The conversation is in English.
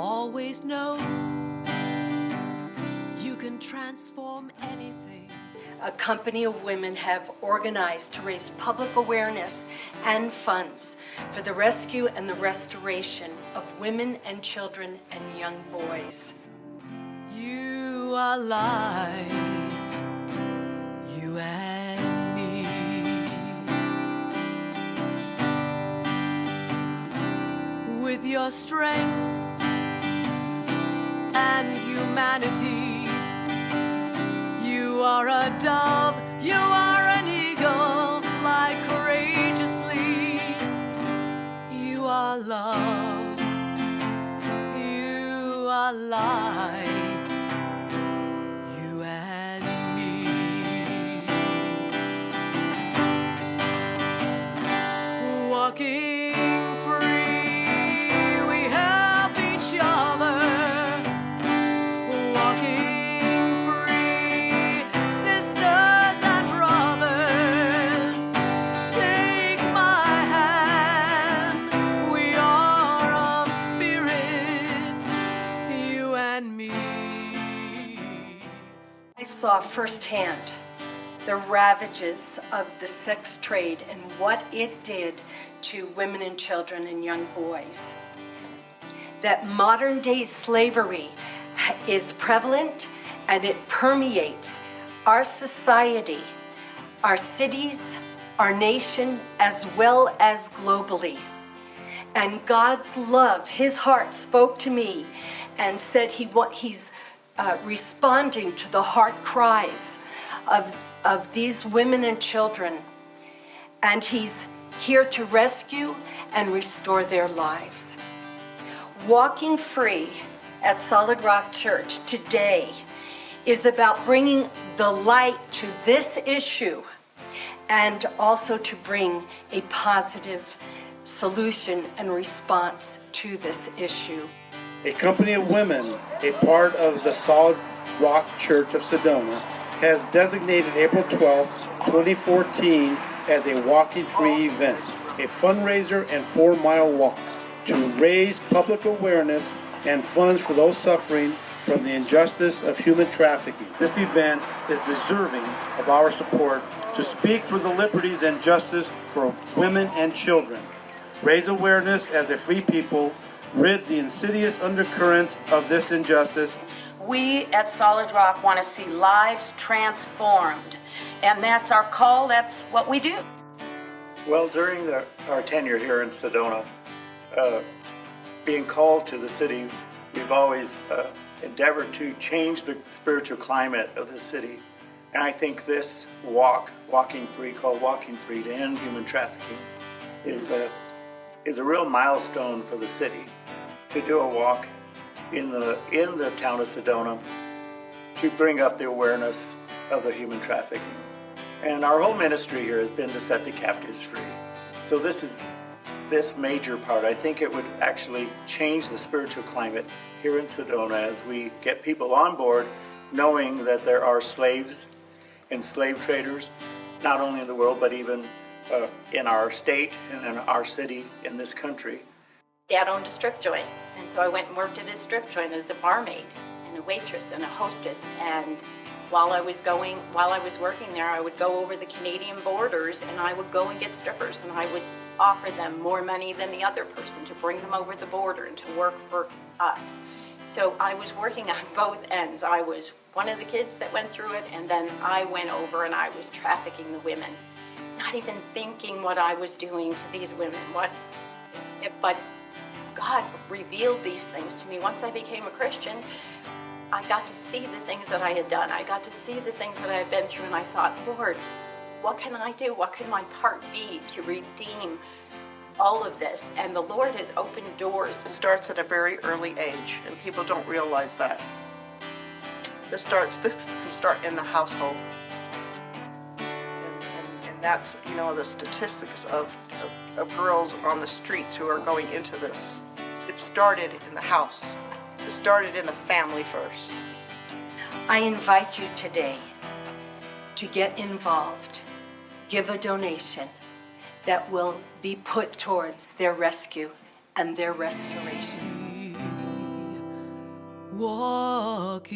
always know you can transform anything. A company of women have organized to raise public awareness and funds for the rescue and the restoration of women and children and young boys. You are light, you and me. With your strength and humanity, you are a dove, you are an eagle, fly courageously. You are love, you are light, you and me. Walking free, we help each other. Walking I saw firsthand the ravages of the sex trade and what it did to women and children and young boys. That modern day slavery is prevalent and it permeates our society, our cities, our nation, as well as globally. And God's love, His heart spoke to me and said He's responding to the heart cries of these women and children, and He's here to rescue and restore their lives. Walking Free at Solid Rock Church today is about bringing the light to this issue and also to bring a positive solution and response to this issue. A company of women, a part of the Solid Rock Church of Sedona, has designated April 12, 2014 as a Walking Free event, a fundraiser and 4-mile walk to raise public awareness and funds for those suffering from the injustice of human trafficking. This event is deserving of our support to speak for the liberties and justice for women and children, raise awareness as a free people, rid the insidious undercurrent of this injustice. We at Solid Rock want to see lives transformed, and that's our call, that's what we do. Well, during our tenure here in Sedona, being called to the city, we've always endeavored to change the spiritual climate of the city. And I think this Walking Free, called Walking Free to End Human Trafficking, is a real milestone for the city to do a walk in the town of Sedona to bring up the awareness of the human trafficking. And our whole ministry here has been to set the captives free. So this major part, I think it would actually change the spiritual climate here in Sedona as we get people on board, knowing that there are slaves and slave traders, not only in the world, but even in our state and in our city, in this country. Dad owned a strip joint, and so I went and worked at his strip joint as a barmaid and a waitress and a hostess. And while I was working there, I would go over the Canadian borders and I would go and get strippers, and I would offer them more money than the other person to bring them over the border and to work for us. So I was working on both ends. I was one of the kids that went through it, and then I went over and I was trafficking the women, not even thinking what I was doing to these women. But God revealed these things to me. Once I became a Christian, I got to see the things that I had done. I got to see the things that I had been through, and I thought, Lord, what can I do? What can my part be to redeem all of this? And the Lord has opened doors. It starts at a very early age, and people don't realize that. This can start in the household. And that's, the statistics of girls on the streets who are going into this. It started in the house. It started in the family first. I invite you today to get involved, give a donation that will be put towards their rescue and their restoration. walking